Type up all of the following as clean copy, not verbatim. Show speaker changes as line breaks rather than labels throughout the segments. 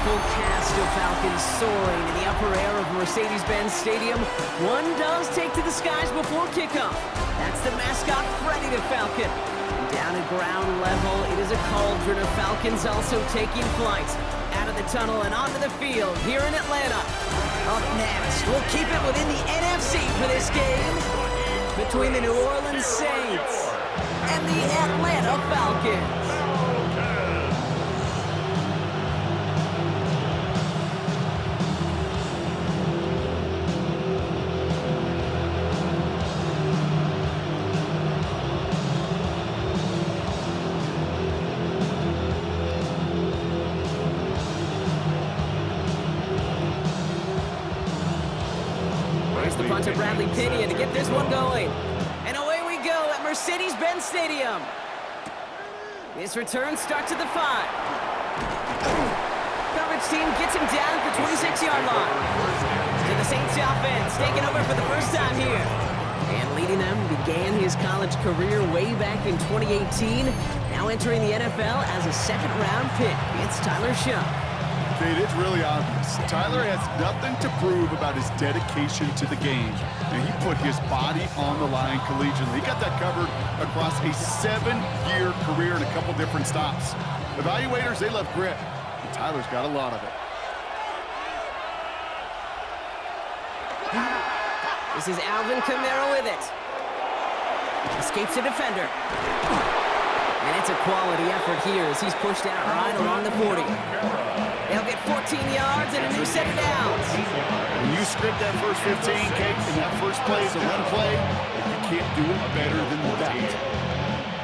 full cast of Falcons soaring in the upper air of Mercedes-Benz Stadium. One does take to the skies before kickoff. That's the mascot, Freddy the Falcon. Down at ground level, it is a cauldron of Falcons also taking flight. Out of the tunnel and onto the field here in Atlanta. Up next, we'll keep it within the NFC for this game between the New Orleans Saints and the Atlanta Falcons. The punt to Bradley Pinion to get this one going. And away we go at Mercedes-Benz Stadium. This return starts at the 5. Coverage team gets him down at the 26-yard line. To the Saints offense, taking over for the first time here. And leading them, began his college career way back in 2018. Now entering the NFL as a second-round pick. It's Tyler Shough.
Kate, it's really obvious. Tyler has nothing to prove about his dedication to the game. And he put his body on the line collegiately. He got that covered across a 7-year career in a couple different stops. Evaluators, they love grit. And Tyler's got a lot of it.
This is Alvin Kamara with it. Escapes a defender. And it's a quality effort here as he's pushed out right along the 40. They'll get 14 yards and a new set of downs.
When you script that first 15, Kate, and that first play is a run play, you can't do it better than that.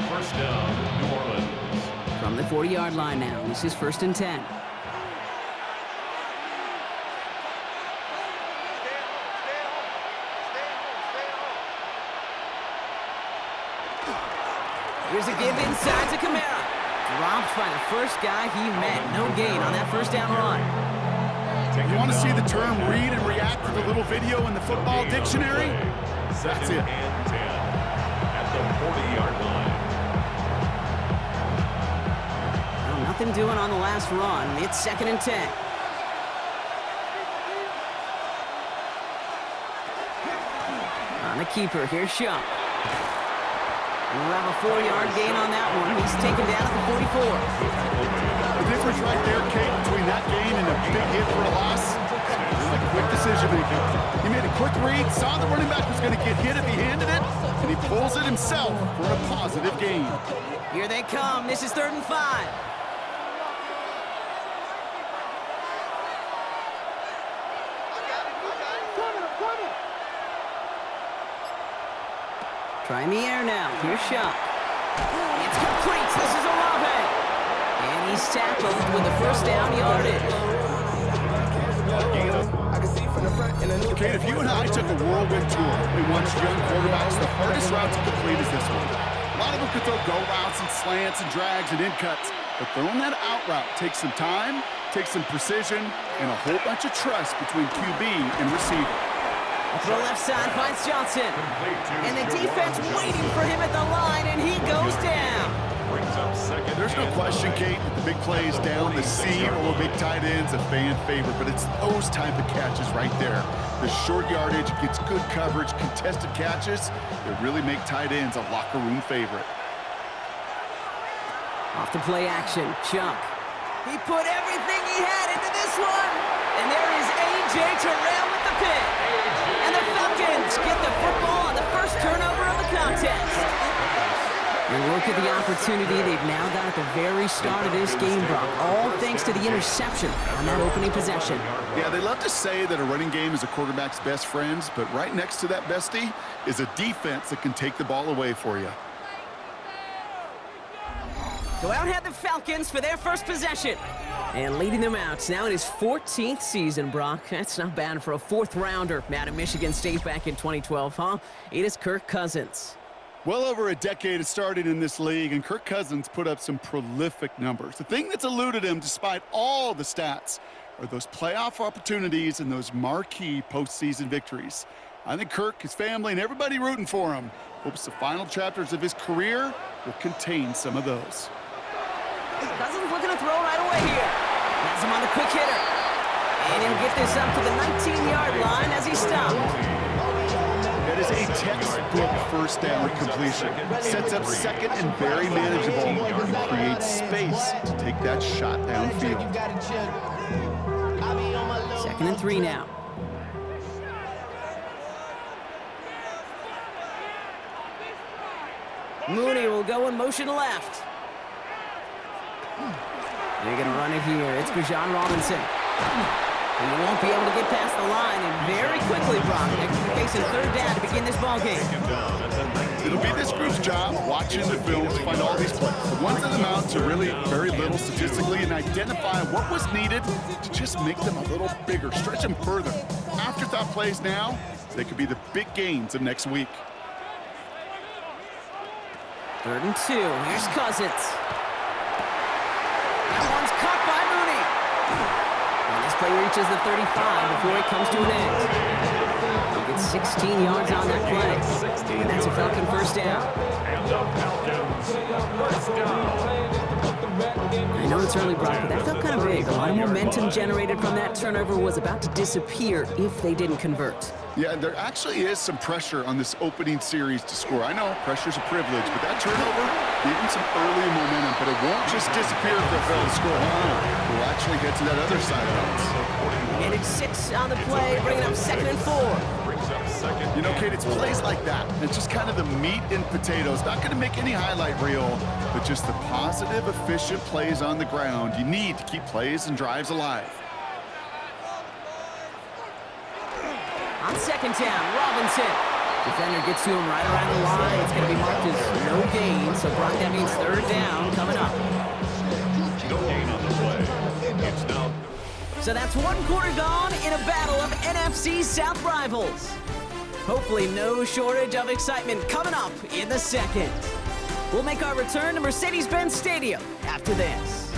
First down, New Orleans.
From the 40-yard line now, this is 1st and 10. Here's a give inside to Kamara. Dropped by the first guy he met. No gain on that first down run.
You want to see the term read and react to the little video in the football dictionary? That's it.
And 10 at the 40-yard line.
Well, nothing doing on the last run. It's 2nd and 10. On the keeper, here's Shough. We'll have a 4-yard gain on that one. He's taken down at the 44.
The difference right there, Kate, between that gain and a big hit for a loss is like quick decision making. He made a quick read, saw the running back was going to get hit if he handed it, and he pulls it himself for a positive gain.
Here they come. This is 3rd and 5. Try in the air now. Here's Shough. It's complete. This is Olave. And he's tackled with the first down yardage.
Kate, if you and I took a whirlwind tour and watched young quarterbacks, the hardest route to complete is this one. A lot of them could throw go routes and slants and drags and in cuts, but throwing that out route takes some time, takes some precision, and a whole bunch of trust between QB and receiver.
Throw left side finds Johnson. And the defense waiting for him at the line, and he goes down.
Brings up second.
There's no question, Kate, that the big plays down the seam or big tight ends a fan favorite, but it's those type of catches right there. The short yardage gets good coverage, contested catches that really make tight ends a locker room favorite.
Off to play action, Chuck. He put everything he had into this one. And there is A.J. Terrell with the pick. And the Falcons get the football on the first turnover of the contest. And look at the opportunity they've now got at the very start of this game, Brock. All thanks to the interception on that opening possession.
Yeah, they love to say that a running game is a quarterback's best friends, but right next to that bestie is a defense that can take the ball away for you.
Go out ahead the Falcons for their first possession. And leading them out now in his 14th season, Brock. That's not bad for a 4th-rounder out of Michigan State back in 2012, huh? It is Kirk Cousins.
Well over a decade of starting in this league, and Kirk Cousins put up some prolific numbers. The thing that's eluded him, despite all the stats, are those playoff opportunities and those marquee postseason victories. I think Kirk, his family, and everybody rooting for him hopes the final chapters of his career will contain some of those.
Cousins looking to throw right away here. Has him on the quick hitter. And he'll get this up to the 19-yard line as he stopped.
That is a textbook first down completion. Sets up second and very manageable and creates space to take that shot downfield.
2nd and 3 now. Mooney will go in motion left. They're going to run it here. It's Graziano Robinson. And he won't be able to get past the line, and very quickly, Brock, they're going to be facing 3rd down to begin this ball game.
It'll be this group's job watching the film to find all these plays. The ones that amount to really very little statistically and identify what was needed to just make them a little bigger, stretch them further. Afterthought plays now, they could be the big gains of next week.
3rd and 2. Here's Cousins. That one's caught by Mooney. And this play reaches the 35 before it comes to an end. He gets 16 yards on that play. And that's a Falcon first down.
And the Falcons, first down.
I know it's early, Brock, but that felt kind of big. A lot of momentum generated from that turnover was about to disappear if they didn't convert.
Yeah, there actually is some pressure on this opening series to score. I know pressure's a privilege, but that turnover gave them some early momentum, but it won't just disappear if they fail to score. We'll actually get to that other side of it.
And it's 6 on the play, bringing up 2nd and 4.
You know, Kate, it's plays like that. It's just kind of the meat and potatoes. Not going to make any highlight reel, but just the positive, efficient plays on the ground you need to keep plays and drives alive.
On 2nd down, Robinson. Defender gets to him right around the line. It's going to be marked as no gain, so Brock, that means 3rd down coming up.
No gain on the play. It's now.
So that's 1 quarter gone in a battle of NFC South rivals. Hopefully no shortage of excitement coming up in the 2nd. We'll make our return to Mercedes-Benz Stadium after this.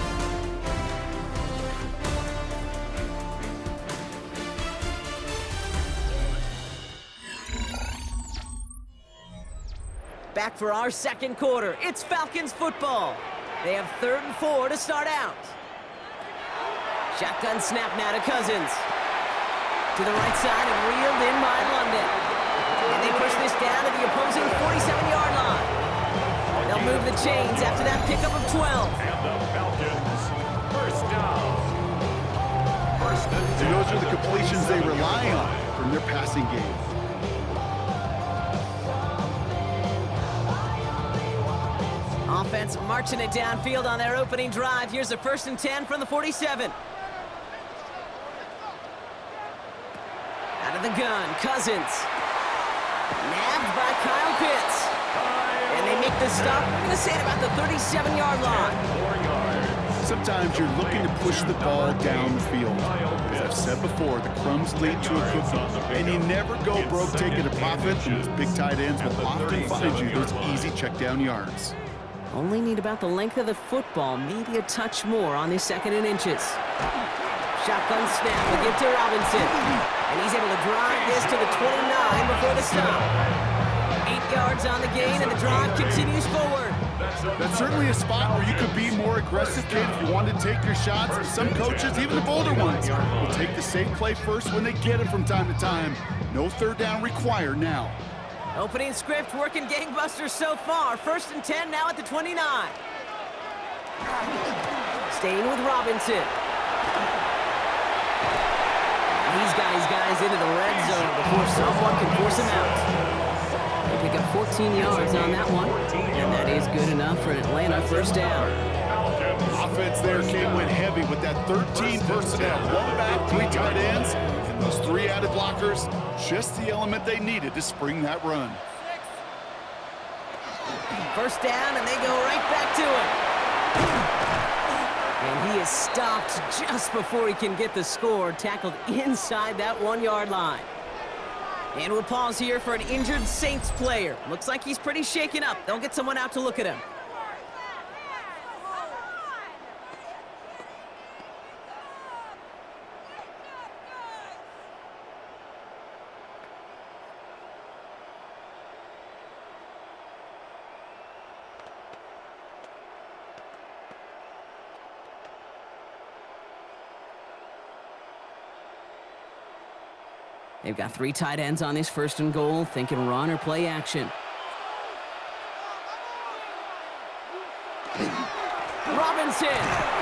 Back for our 2nd quarter. It's Falcons football. They have 3rd and 4 to start out. Shotgun snap now to Cousins. To the right side and reeled in by London. And they push this down to the opposing 47-yard line. They'll move the chains after that pickup of 12.
And the Falcons, first down. First and 10.
And those are the completions they rely on from their passing game.
Offense marching it downfield on their opening drive. Here's a 1st and 10 from the 47. Out of the gun, Cousins. Nabbed by Kyle Pitts. And they make the stop, I'm going to say, at about the 37-yard line.
4 yards.
Sometimes you're looking to push the ball downfield. As I've said before, the crumbs lead to a cookie. And you never go broke taking a profit, and those big tight ends will often find you those easy check down yards.
Only need about the length of the football, maybe a touch more on this 2nd and inches. Shotgun snap, we give to Robinson. And he's able to drive this to the 29 before the stop. 8 yards on the gain, and the drive continues forward.
That's certainly a spot where you could be more aggressive, kid, if you want to take your shots. Some coaches, even the bolder ones, will take the safe play first when they get it from time to time. No 3rd down required now.
Opening script working gangbusters so far. 1st and 10 now at the 29. Staying with Robinson. He's got his guys into the red zone before someone can force him out. They pick up 14 yards on that one, and that is good enough for an Atlanta 1st down.
Offense there went heavy with that 13 personnel. 1 back, 3 tight ends, and those 3 added blockers, just the element they needed to spring that run.
1st down, and they go right back to him. And he is stopped just before he can get the score, tackled inside that 1-yard line. And we'll pause here for an injured Saints player. Looks like he's pretty shaken up. They'll get someone out to look at him. They've got 3 tight ends on this 1st and goal, thinking run or play action. Robinson!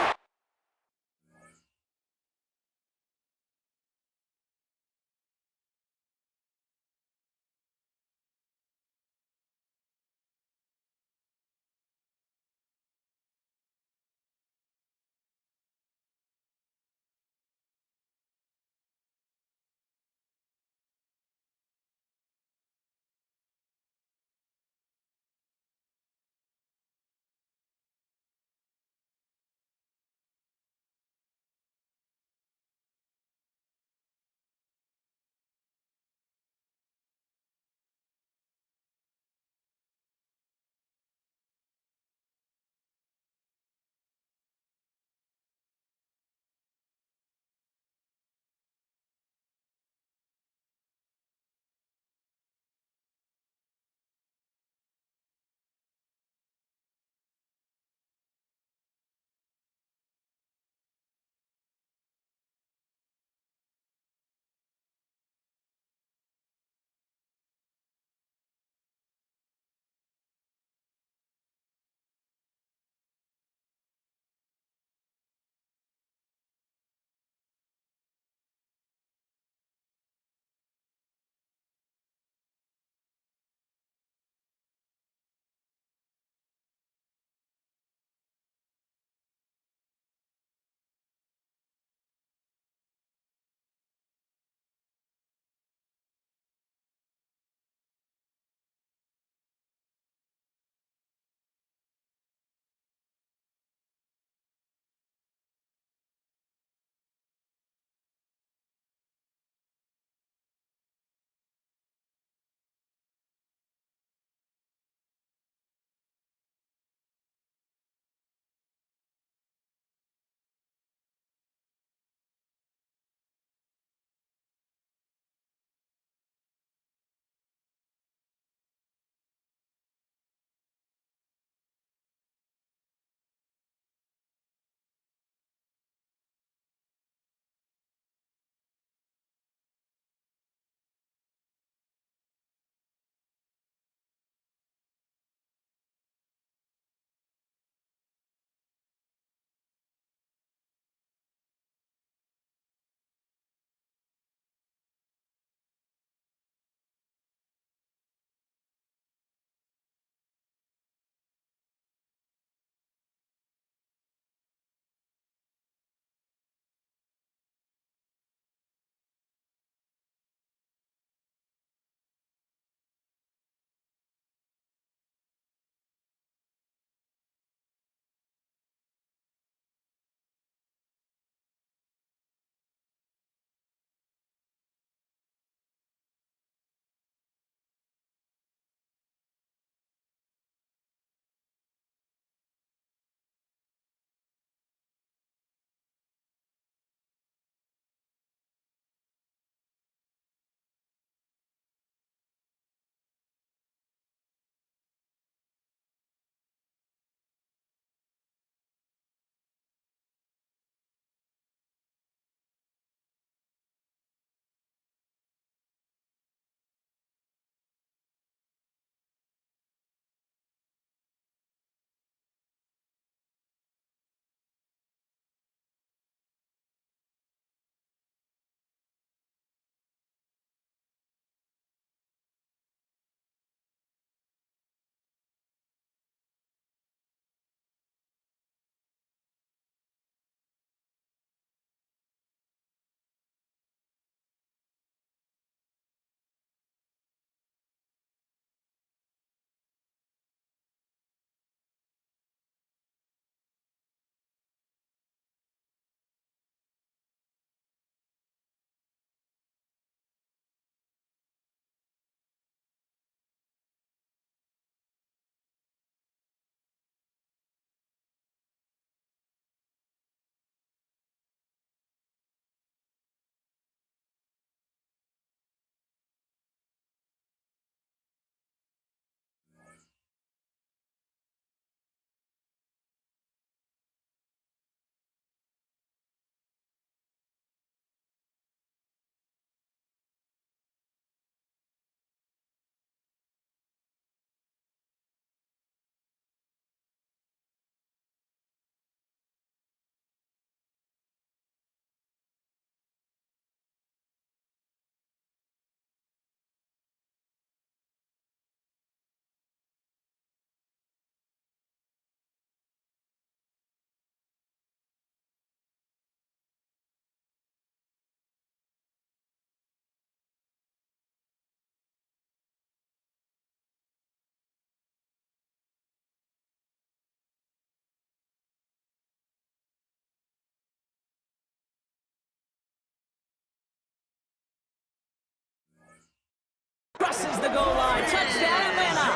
crosses the goal line. Touchdown, Atlanta.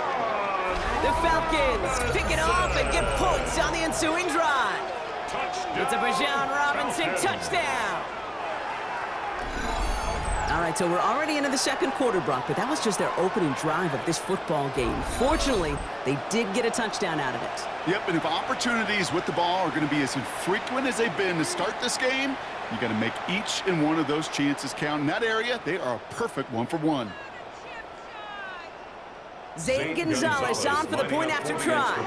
The Falcons pick it off and get points on the ensuing drive. It's a Graziano Robinson touchdown. All right, so we're already into the second quarter, Brock, but that was just their opening drive of this football game. Fortunately, they did get a touchdown out of it.
Yep, and if opportunities with the ball are going to be as infrequent as they've been to start this game, you got to make each and one of those chances count. In that area, they are a perfect 1-for-1.
Zane Gonzalez on for the point after try.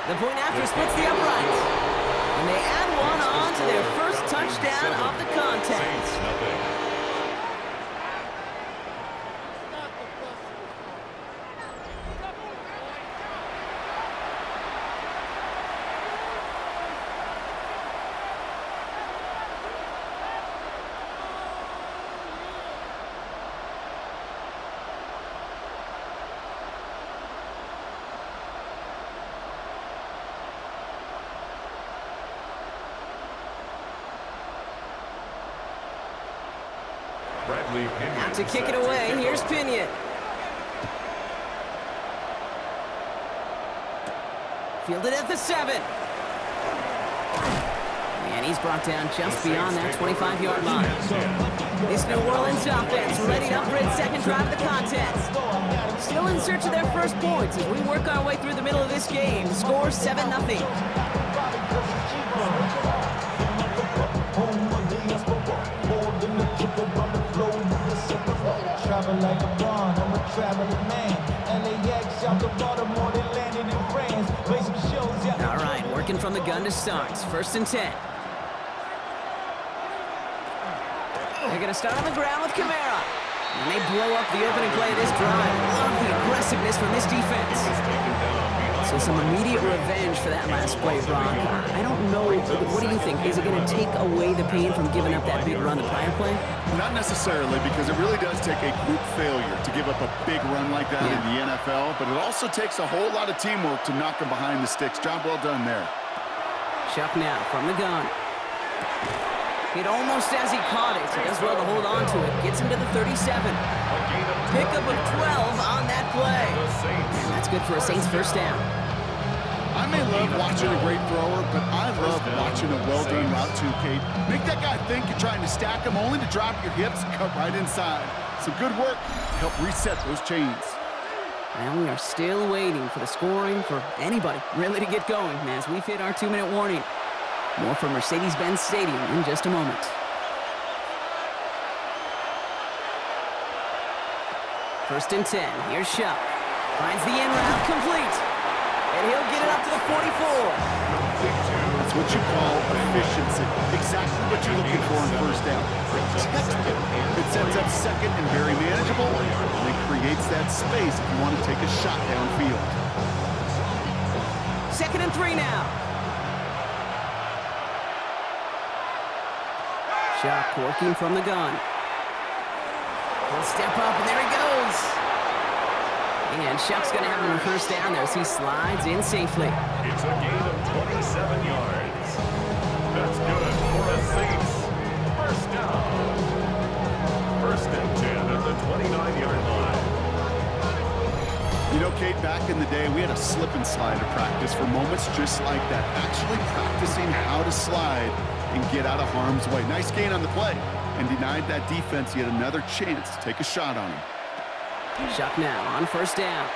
The point after splits the uprights. And they add one on to their first touchdown of the contest. Now to kick it away, here's Pinion. Fielded at the 7. And he's brought down just beyond that 25-yard line. This New Orleans offense ready up for its second drive of the contest. Still in search of their first points as we work our way through the middle of this game. Score 7-0.
Like a bond, I'm a traveling man. LAX out the Baltimore, they landed in France. Play some shows, yeah.
All right, working from the gun to start. First and 10. They're going to start on the ground with Kamara. And they blow up the opening play of this drive. Love the aggressiveness from this defense. So some immediate revenge for that last play, Brock. I don't know. What do you think? Is it going to take away the pain from giving up that big run the prior play?
Not necessarily, because it really does take a group failure to give up a big run like that in the NFL, but it also takes a whole lot of teamwork to knock them behind the sticks. Job well done there.
Shough now from the gun. Hit almost as he caught it. He does well to hold on to it. Gets him to the 37. Pickup of 12 on that play. And that's good for a Saints first down.
I may love watching a great thrower, but I love watching a well-done route too, Kate. Make that guy think you're trying to stack him only to drop your hips and cut right inside. Some good work to help reset those chains.
And we are still waiting for the scoring for anybody really to get going as we've hit our 2-minute warning. More from Mercedes-Benz Stadium in just a moment. First and 10. Here's Shough. Finds the in route complete. And he'll get it up to the 44.
That's what you call efficiency. Exactly what you're looking for in first down. It sets up second and very manageable, and it creates that space if you want to take a shot downfield.
Second and 3 now. Shough working from the gun. He'll step up, and there he goes. And Shough's going to have him a first down there as he slides in safely.
It's a gain of 27 yards. That's good for a Saints first down. First and 10 at the 29-yard line.
You know, Kate, back in the day, we had a slip and slide to practice for moments just like that. Actually practicing how to slide and get out of harm's way. Nice gain on the play, and denied that defense yet another chance to take a shot on him.
Shough now on first down.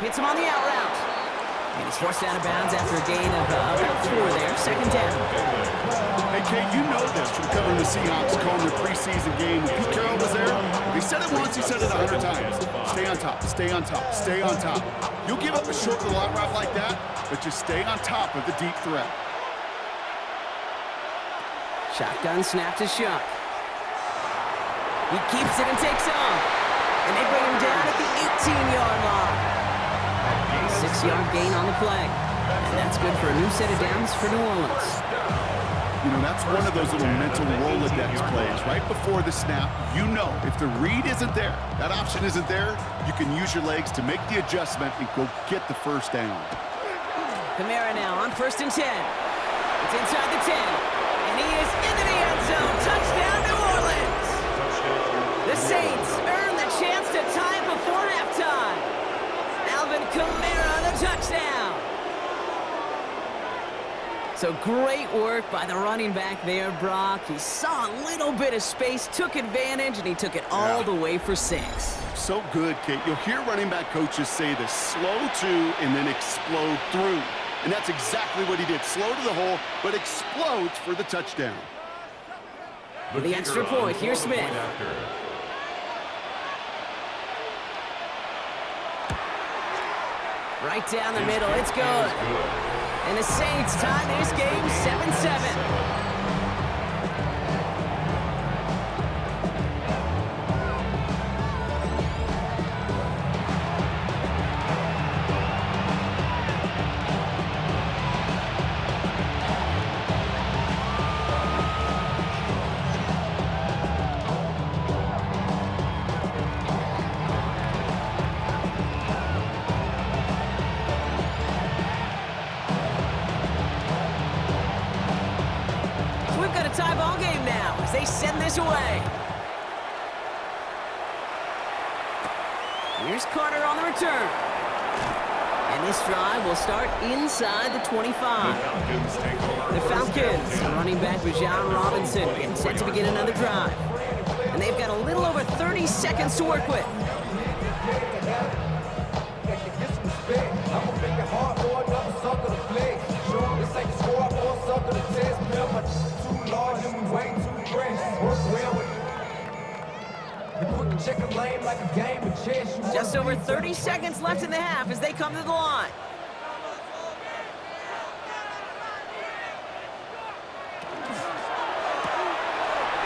Hits him on the out route. And he's forced out of bounds after a gain of about 4 there. Second down.
Hey, Kate, you know this from covering the Seahawks, calling the preseason game. When Pete Carroll was there, he said it once, he said it 100 times. Stay on top, stay on top, stay on top. You'll give up a short little out route like that, but just stay on top of the deep threat.
Shotgun snap to Shough. He keeps it and takes off. And they bring him down at the 18-yard line. 6-yard gain on the play. And that's good for a new set of downs for New Orleans.
You know, that's one of those little mental Rolodex plays. Right before the snap, you know if the read isn't there, that option isn't there, you can use your legs to make the adjustment and go get the first down.
Kamara now on first and 10. It's inside the 10. And he is into the end zone. Touchdown, New Orleans. The Saints earn the chance to tie it before halftime. Alvin Kamara, the touchdown. So great work by the running back there, Brock. He saw a little bit of space, took advantage, and he took it all the way for 6.
So good, Kate. You'll hear running back coaches say this: slow to and then explode through. And that's exactly what he did. Slow to the hole, but explodes for the touchdown.
The extra point, here's Smith. Right down the middle, it's good. And the Saints tie this game 7-7. Tie ball game now as they send this away. Here's Carter on the return. And this drive will start inside the 25. The Falcons, running back Graziano getting set to begin another drive. And they've got a little over 30 seconds to work with. Just over 30 seconds left in the half as they come to the line.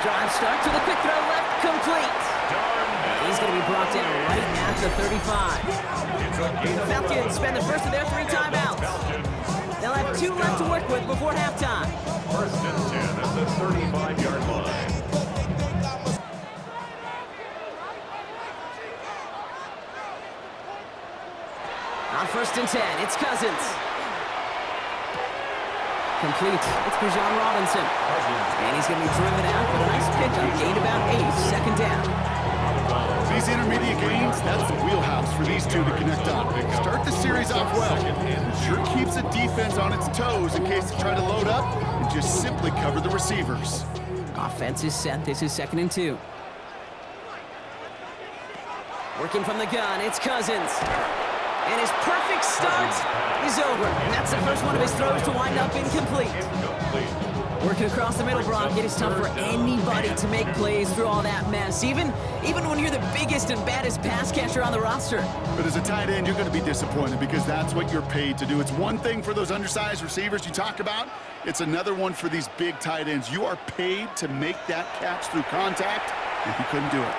Drive start to the quick throw left, complete. And he's going to be brought down right at the 35. The Falcons spend the first of their 3 timeouts. They'll have 2 left to work with before halftime.
First and 10 at the 35-yard line.
On first and 10, it's Cousins. Complete. It's Graziano Robinson. And he's going to be driven out, but a nice pickup. Gained about 8, second down.
These intermediate gains, that's the wheelhouse for these two to connect on. Start the series off well. It sure keeps the defense on its toes in case they try to load up and just simply cover the receivers.
Offense is set. This is 2nd and 2. Working from the gun, it's Cousins. And his perfect start is over. And that's the first one of his throws to wind up incomplete. Working across the middle, Brock, it is tough for anybody to make plays through all that mess, even when you're the biggest and baddest pass catcher on the roster.
But as a tight end, you're going to be disappointed because that's what you're paid to do. It's one thing for those undersized receivers you talk about. It's another one for these big tight ends. You are paid to make that catch through contact, and he couldn't do it.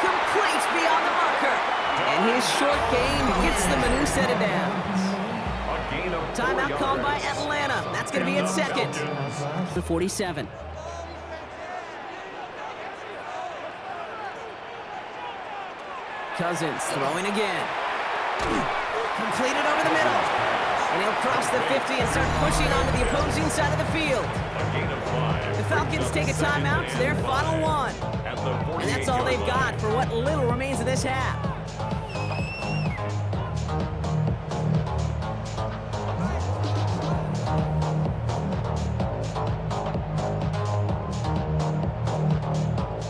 Complete beyond the marker. And his short game gets them a new set of downs. Timeout called by Atlanta. That's going to be its 2nd. The 47. Cousins throwing again. Completed over the middle. And he'll cross the 50 and start pushing onto the opposing side of the field. The Falcons take a timeout to their final 1. And that's all they've got for what little remains of this half.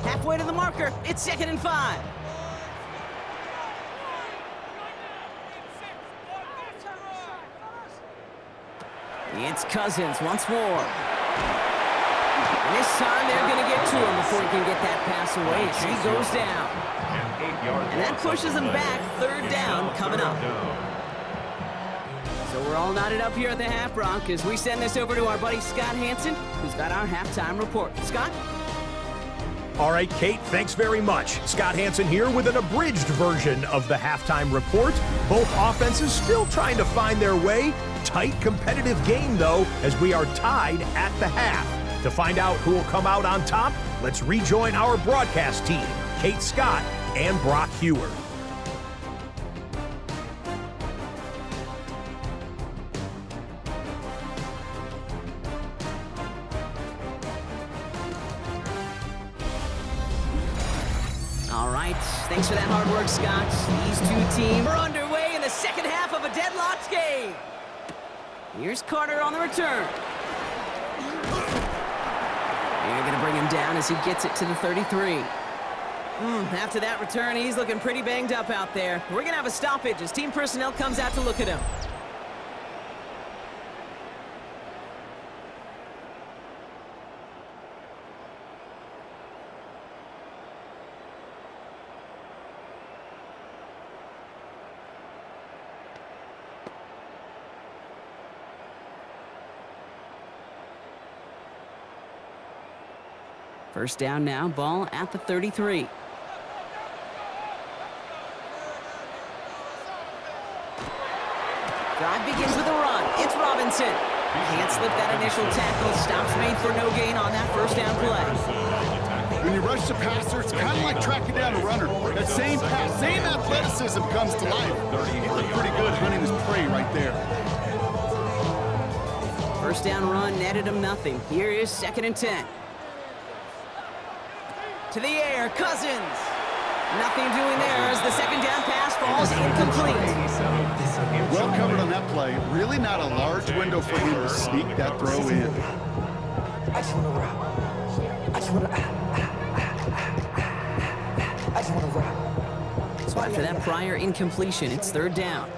Halfway to the marker, it's 2nd and 5. It's Cousins once more. And this time they're going to get to him before he can get that pass away. So he goes down. And that pushes him back. 3rd down coming up. So we're all knotted up here at the half, Bronc, as we send this over to our buddy Scott Hansen, who's got our halftime report. Scott?
All right, Kate, thanks very much. Scott Hansen here with an abridged version of the halftime report. Both offenses still trying to find their way. Tight, competitive game, though, as we are tied at the half. To find out who will come out on top, let's rejoin our broadcast team, Kate Scott and Brock Hewer.
right. Thanks for that hard work, Scott. These two teams are underway in the second half of a deadlocked game. Here's Carter on the return. They're going to bring him down as he gets it to the 33. After that return, he's looking pretty banged up out there. We're going to have a stoppage as team personnel comes out to look at him. First down now, ball at the 33. Drive begins with a run. It's Robinson. Can't slip that initial tackle. Stops made for no gain on that first down play.
When you rush the passer, it's kind of like tracking down a runner. That same pass, same athleticism comes to life. He looked pretty good hunting his prey right there.
First down run netted him nothing. Here is 2nd and 10. To the air, Cousins. Nothing doing there as the second down pass falls incomplete.
Well covered on that play. Really not a large window for him to sneak that throw in.
I just want to rock. I just want to rock.
So after that prior incompletion, it's 3rd down.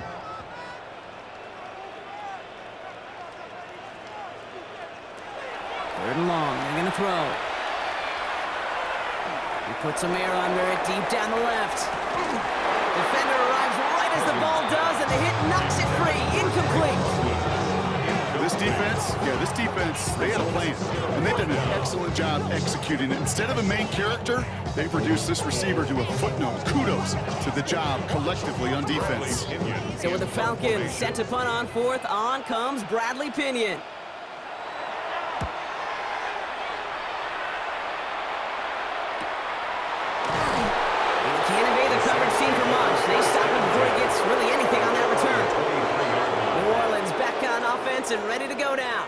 Third and long, they're going to throw. He puts some air under it, deep down the left. Defender arrives right as the ball does, and the hit knocks it free. Incomplete.
This defense, they had a plan, and they did an excellent job executing it. Instead of a main character, they produced this receiver to a footnote. Kudos to the job collectively on defense.
So with the Falcons set to punt on 4th, on comes Bradley Pinion. Coverage team for much. They stop him before he gets really anything on that return. New Orleans back on offense and ready to go down.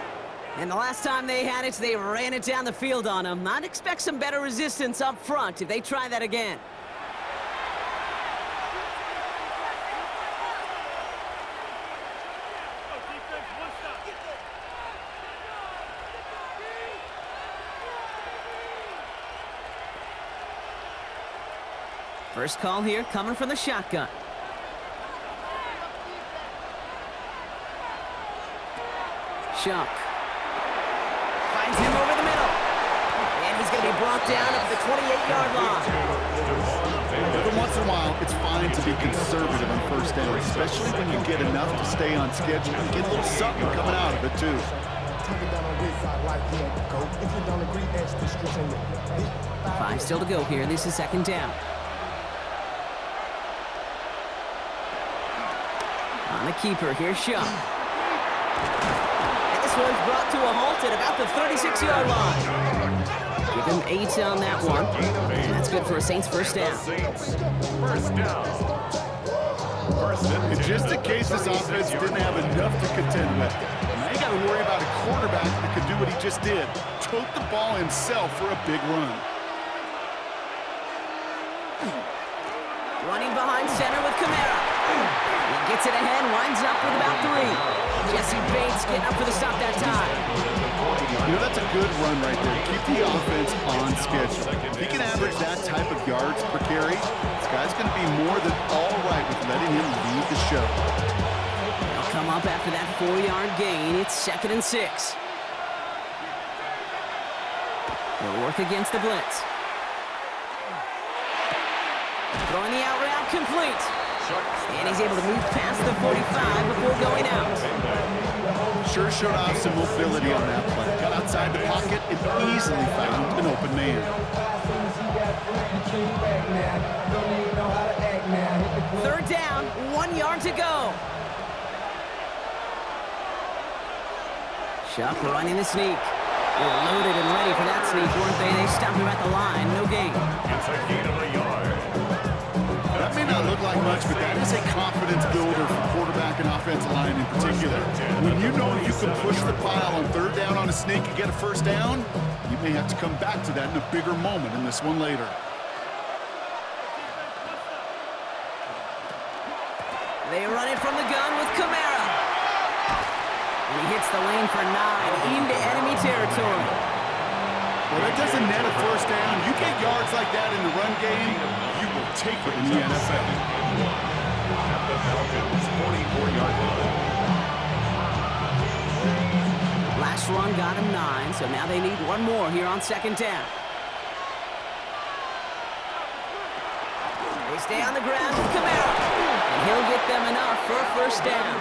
And the last time they had it, they ran it down the field on him. I'd expect some better resistance up front if they try that again. First call here coming from the shotgun. Shough finds him over the middle. And he's going to be brought down at the 28-yard line.
Every once in a while, it's fine to be conservative on first down, especially when you get enough to stay on schedule and get a little something coming out of it, too.
5 still to go here. This is 2nd down. On the keeper, here's Shough. And this one's brought to a halt at about the 36-yard line. Give him 8 on that one. And that's good for a Saints first down.
And just in case this offense didn't have enough to contend with, now you got to worry about a quarterback that could do what he just did. Tote the ball himself for a big run.
Running behind center with Kamara. He gets it ahead, winds up with about 3. Jesse Bates getting up for the stop that time.
You know, that's a good run right there. Keep the offense on schedule. If he can average that type of yards per carry, this guy's going to be more than all right with letting him lead the show.
They'll come up after that 4-yard gain. It's 2nd and 6. They'll work against the blitz. Throwing the out route complete. And he's able to move past the 45 before going out.
Sure showed off some mobility on that play. Got outside the pocket and easily found an open man.
3rd down, 1 yard to go. Shough running the sneak. They're loaded and ready for that sneak, weren't they? They stopped him at the line, no gain.
It's a gain of a yard.
That may not look like much, but that is a confidence builder for quarterback and offensive line in particular. When you know you can push the pile on 3rd down on a sneak and get a first down, you may have to come back to that in a bigger moment in this one later.
They run it from the gun with Kamara. And he hits the lane for 9 into enemy territory.
Well, that doesn't net a first down. You get yards like that in the run game, you will take it in the NFL.
At the Falcons' 44-yard line.
Last run got him 9, so now they need one more here on second down. They stay on the ground with Kamara, and he'll get them enough for a first down.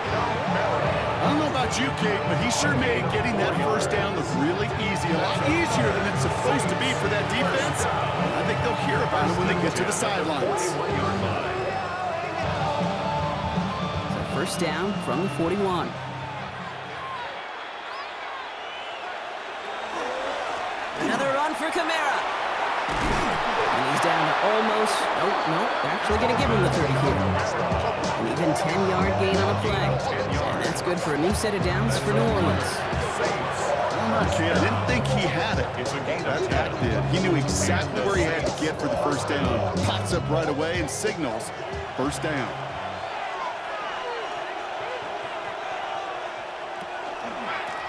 I don't know about you, Kate, but he sure made getting that first down look really easy. A lot easier than it's supposed to be for that defense. I think they'll hear about it when they get to the sidelines.
So first down from the 41. Another run for Kamara. And he's down to almost, nope, they're actually going to give him the 30 here. An even 10-yard gain on the play. And that's good for a new set of downs for New Orleans.
I don't know, kid. I didn't think he had it. That did. He knew exactly where he had to get for the first down. Pops up right away and signals first down.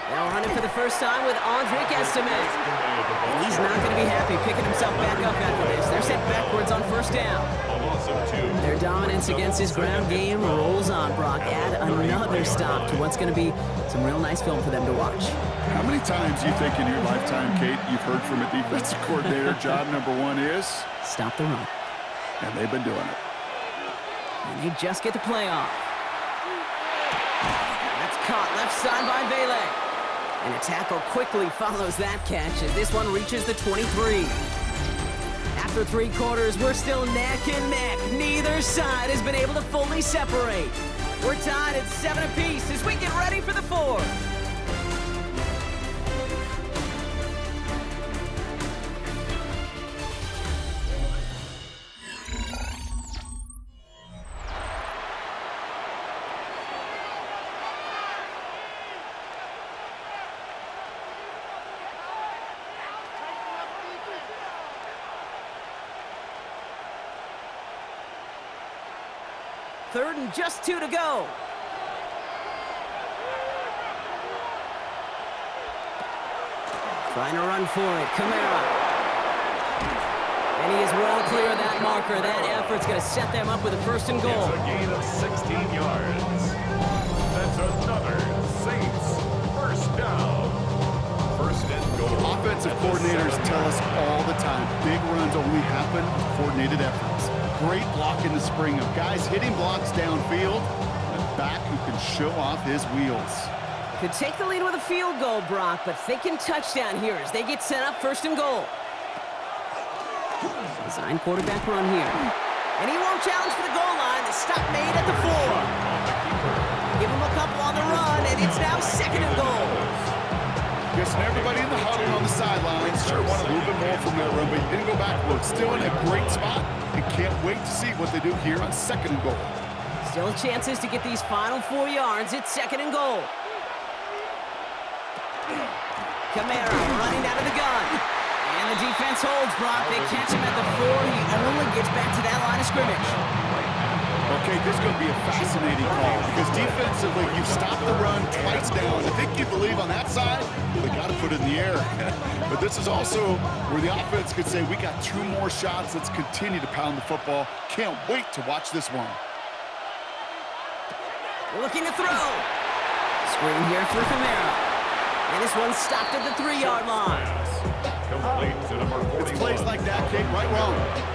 They'll run it for the first time with Andrick Estime. And he's not going to be happy picking himself back up after this. They're sent backwards on first down. Their dominance against his ground game rolls on, Brock. Add another stop to what's going to be some real nice film for them to watch.
How many times do you think in your lifetime, Kate, you've heard from a defensive coordinator, job number 1 is?
Stop the run.
And they've been doing it.
And they just get the play off. That's caught left side by Bailey. And a tackle quickly follows that catch as this one reaches the 23. After 3 quarters, we're still neck and neck. Neither side has been able to fully separate. We're tied at 7 apiece as we get ready for the 4th. Third and just 2 to go. Trying to run for it, Kamara. And he is well clear of that marker. That effort's going to set them up with a first and goal.
It's a gain of 16 yards. That's another Saints first down. First and goal.
Offensive coordinators tell us all the time, big runs only happen with coordinated efforts. Great block in the spring of guys hitting blocks downfield, and a back who can show off his wheels.
Could take the lead with a field goal, Brock, but thinking touchdown here as they get set up first and goal. Design quarterback run here. And he won't challenge for the goal line. The stop made at the 4. Give him a couple on the run, and it's now second and goal.
Guessing everybody in the huddle on the sidelines sure want a little bit more from that run, but he didn't go backwards. Still in a great spot, and can't wait to see what they do here on second and goal.
Still chances to get these final 4 yards. It's second and goal. Kamara running out of the gun. And the defense holds, Brock. They catch him at the 4. He only gets back to that line of scrimmage.
Okay, this is going to be a fascinating call because defensively, you've stopped the run twice down. I think you believe on that side, they got to put it in the air. But this is also where the offense could say, we got 2 more shots. Let's continue to pound the football. Can't wait to watch this one.
Looking to throw. Screen here for Kamara. And this one's stopped at the 3-yard line.
Complete to number 41.
It's plays like that, Kate, right wrong.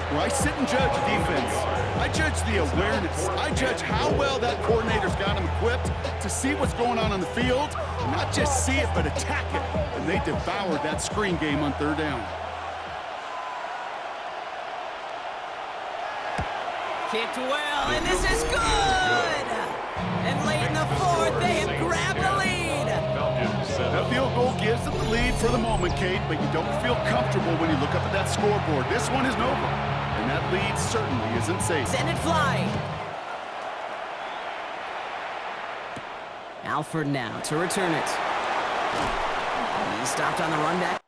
Where I sit and judge defense. I judge the awareness. I judge how well that coordinator's got him equipped to see what's going on the field. And not just see it, but attack it. And they devoured that screen game on 3rd down.
Kicked well, and this is good! And late in the 4th, they have grabbed the lead.
That field goal gives them the lead for the moment, Kate, but you don't feel comfortable when you look up at that scoreboard. This one isn't over, and that lead certainly isn't safe.
Send it flying. Alford now to return it. He stopped on the run back.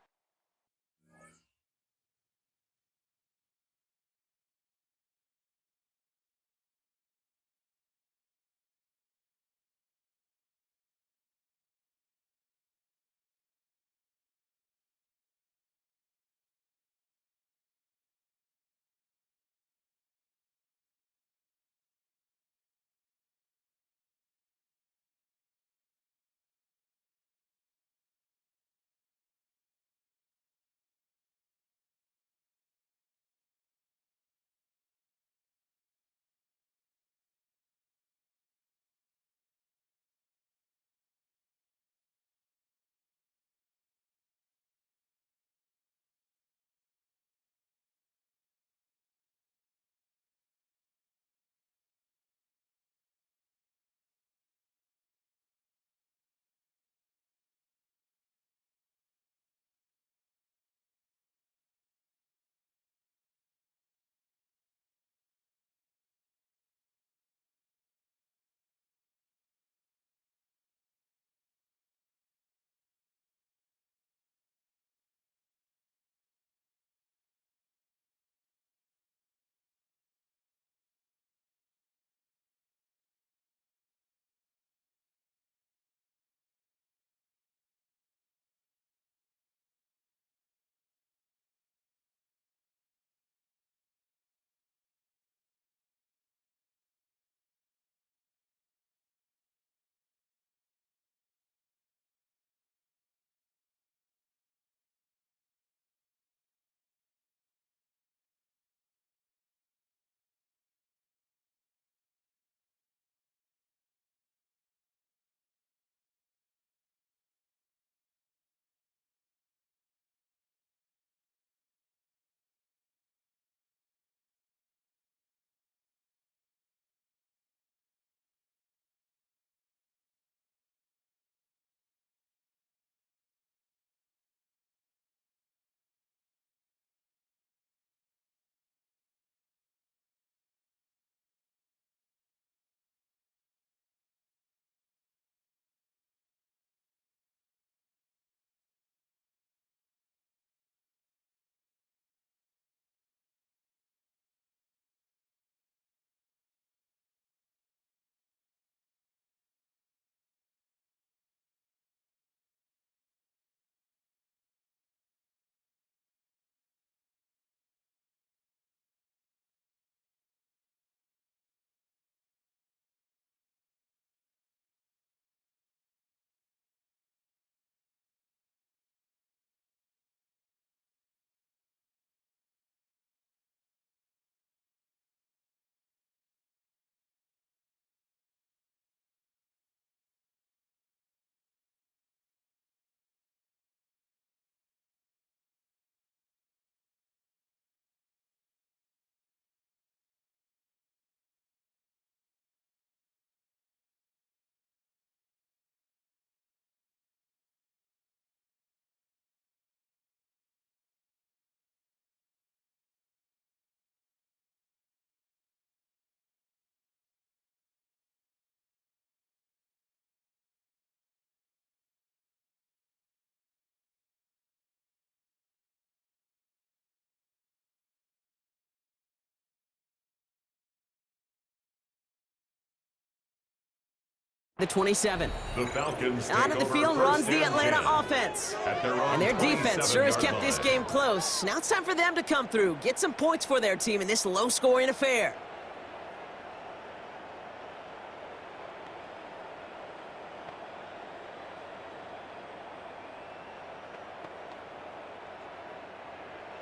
The 27.
The Falcons
Out of the
take
field
over
runs
first
the
and
Atlanta
10
offense.
at their own
And their defense sure has
27-yard
kept this
line.
game close. Now it's time for them to come through, get some points for their team in this low-scoring affair.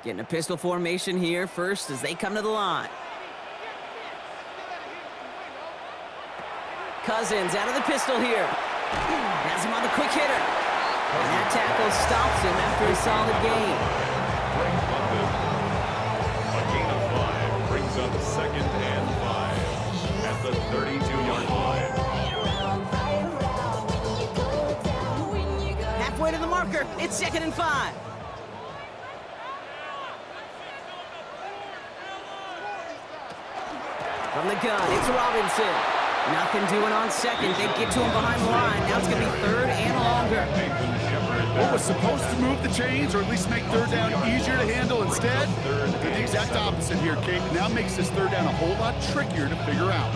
Getting a pistol formation here first as they come to the line. Cousins out of the pistol here. Has him on the quick hitter. And that tackle stops him after a solid gain.
Frank London. A gain of 5 brings up 2nd and 5 at the 32-yard line.
Halfway to the marker. It's 2nd and 5. From the gun, it's Robinson. Nothing doing on second. They get to him behind the line. Now it's going to be 3rd and longer.
What was supposed to move the chains or at least make 3rd down easier to handle instead? Did the exact opposite here, Kate. Now makes this 3rd down a whole lot trickier to figure out.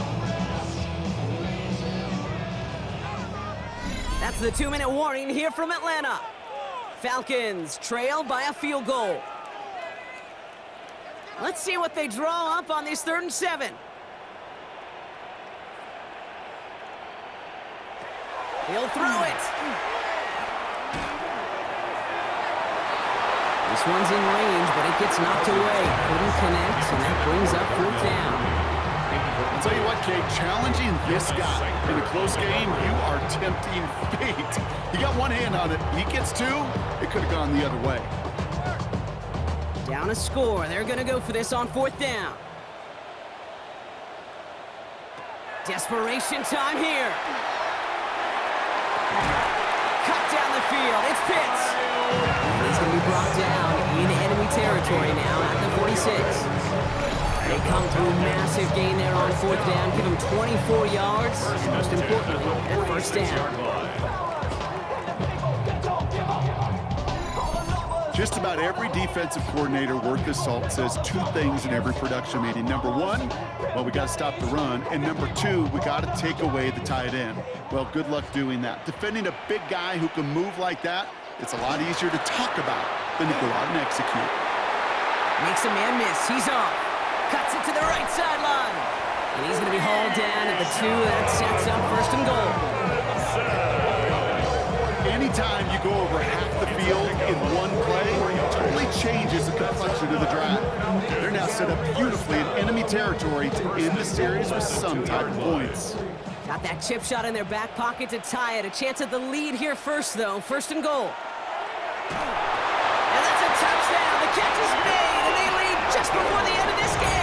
That's the 2-minute warning here from Atlanta. Falcons trail by a field goal. Let's see what they draw up on this 3rd and 7. He'll throw it. This one's in range, but it gets knocked away. Couldn't connect, and that brings up 4th down.
I'll tell you what, Kate, challenging this guy in a close game, you are tempting fate. He got one hand on it. He gets 2. It could have gone the other way.
Down a score. They're going to go for this on 4th down. Desperation time here. Cut down the field. It's Pitts. He's going to be brought down in enemy territory now at the 46. They come through massive gain there on 4th down. Give him 24 yards. And most importantly, that 1st down.
Just about every defensive coordinator worth his salt says 2 things in every production meeting. Number 1, well, we got to stop the run. And number 2, we got to take away the tight end. Well, good luck doing that. Defending a big guy who can move like that, it's a lot easier to talk about than to go out and execute.
Makes a man miss. He's off. Cuts it to the right sideline. And he's going to be hauled down at the 2. That sets up 1st and goal.
Anytime you go over half the field in one play, it totally changes the complexion of the drive. They're now set up beautifully in enemy territory to end the series with some type of points.
Got that chip shot in their back pocket to tie it. A chance at the lead here first, though. 1st and goal. And that's a touchdown. The catch is made, and they lead just before the end of this game.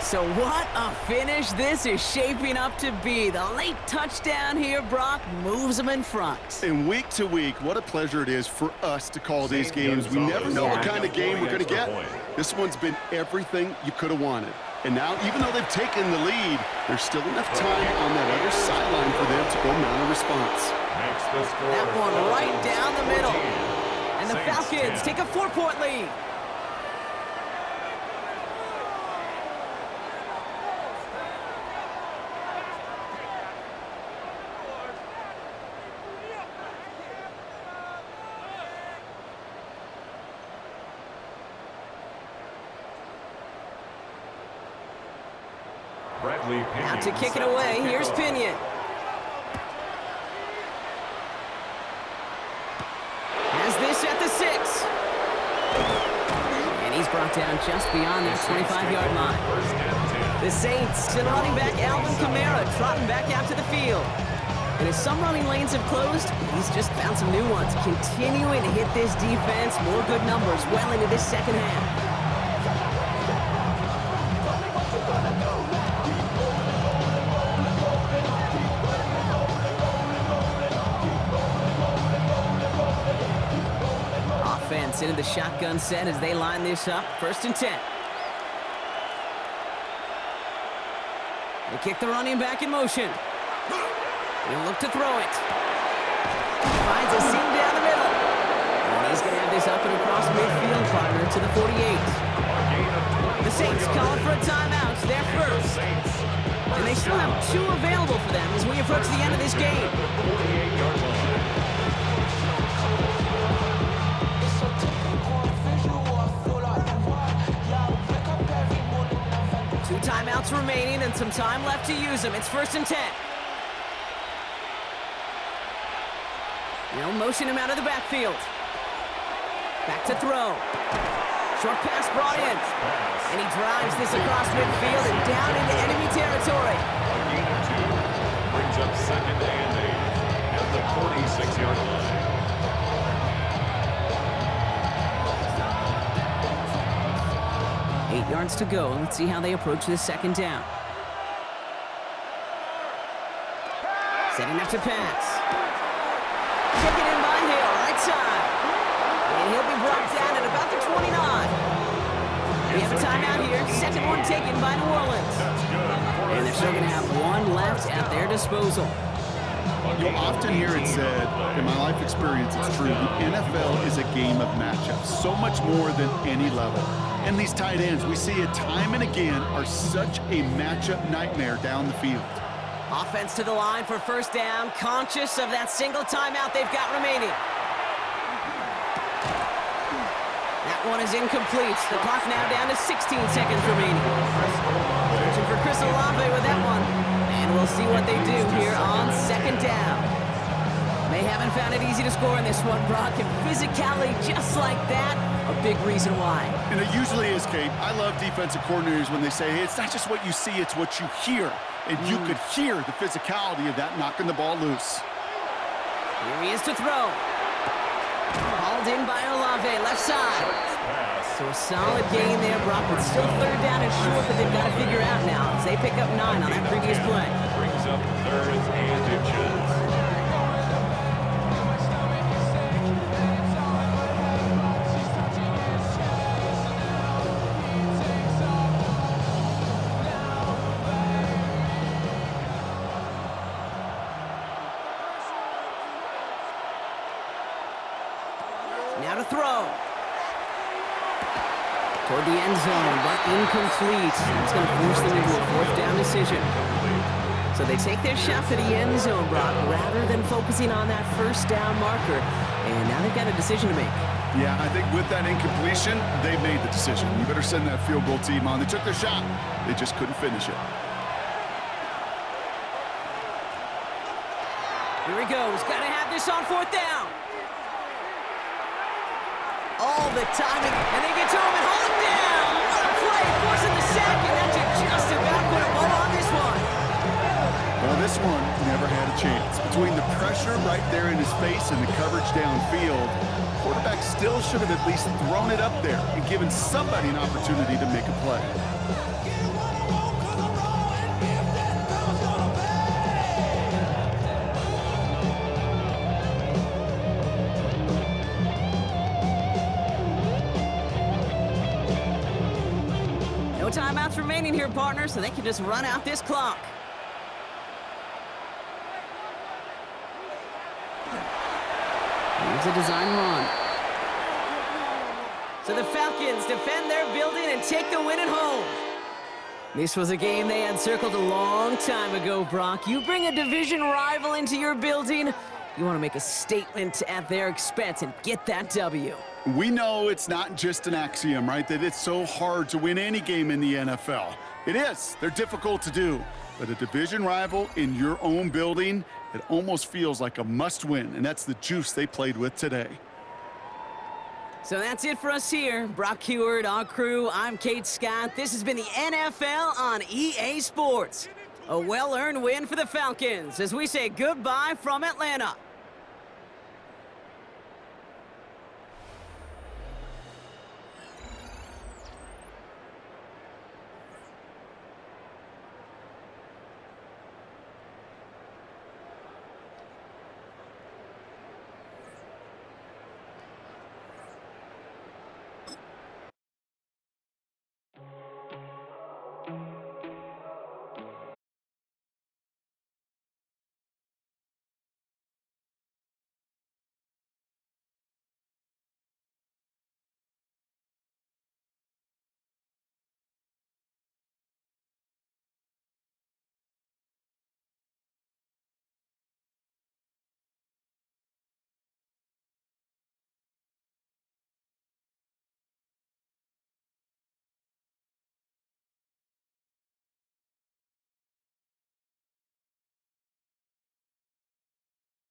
So what a finish this is shaping up to be. The late touchdown here, Brock, moves them in front.
And week to week, what a pleasure it is for us to call these games. We never know what kind of game we're going to get. This one's been everything you could have wanted. And now, even though they've taken the lead, there's still enough time on that other sideline for them to go mount a response.
That one right down the middle. And the Falcons take a 4-point lead. Now to kick it away, here's Pinion. Has this at the 6. And he's brought down just beyond that 25-yard line. The Saints send running back Alvin Kamara trotting back out to the field. And as some running lanes have closed, he's just found some new ones. Continuing to hit this defense, more good numbers well into this 2nd half. Offense into the shotgun set as they line this up. 1st and 10. They kick the running back in motion. He'll look to throw it. Finds a seam down the middle. And he's going to have this up and across midfield, partner, to the 48. The Saints calling for a timeout. They're first. And they still have 2 available for them as we approach the end of this game.
48-yard line.
2 timeouts remaining and some time left to use them. It's 1st and 10. They'll motion him out of the backfield. Back to throw. Short pass brought in. And he drives this across midfield and down into enemy territory.
A gain of 2. Brings up 2nd and 8 at the 46-yard line.
Eight yards to go. Let's see how they approach this 2nd down. Setting up to pass. Taken in by Hill, right side. And he'll be brought down at about the 29. We have a timeout here. 2nd one taken by New Orleans. And they're still going to have 1 left at their disposal.
You'll often hear it said, in my life experience, it's true, the NFL is a game of matchups, so much more than any level. And these tight ends, we see it time and again, are such a matchup nightmare down the field.
Offense to the line for 1st down, conscious of that single timeout they've got remaining. That one is incomplete. The clock now down to 16 seconds remaining. Searching for Chris Olave with that one. And we'll see what they do here on 2nd down. They haven't found it easy to score in this one, Brock, and physicality just like that, a big reason why.
And it usually is, Kate. I love defensive coordinators when they say, hey, it's not just what you see, it's what you hear. And you could hear the physicality of that knocking the ball loose.
Here he is to throw. Hauled in by Olave, left side. So a solid gain there, Brock, but still 3rd down and short that they've got to figure out now as they pick up 9 on that previous play.
Brings up 3rd and inches.
Now to throw. Toward the end zone, but incomplete. That's going to force them into a 4th down decision. So they take their shot for the end zone, Brock, rather than focusing on that 1st down marker. And now they've got a decision to make.
Yeah, I think with that incompletion, they made the decision. You better send that field goal team on. They took their shot. They just couldn't finish it.
Here he goes. Got to have this on 4th down. All the timing, and they get to him and hold him down. What a play, forcing the sack, and that should just about put a bow on this one.
Well, this one never had a chance. Between the pressure right there in his face and the coverage downfield, quarterback still should have at least thrown it up there and given somebody an opportunity to make a play.
No timeouts remaining here, partner, so they can just run out this clock. Here's a design run. So the Falcons defend their building and take the win at home. This was a game they had circled a long time ago, Brock. You bring a division rival into your building, you want to make a statement at their expense and get that W.
We know it's not just an axiom, right, that it's so hard to win any game in the NFL. It is. They're difficult to do. But a division rival in your own building, it almost feels like a must-win, and that's the juice they played with today.
So that's it for us here. Brock Heward, our crew, I'm Kate Scott. This has been the NFL on EA Sports. A well-earned win for the Falcons as we say goodbye from Atlanta.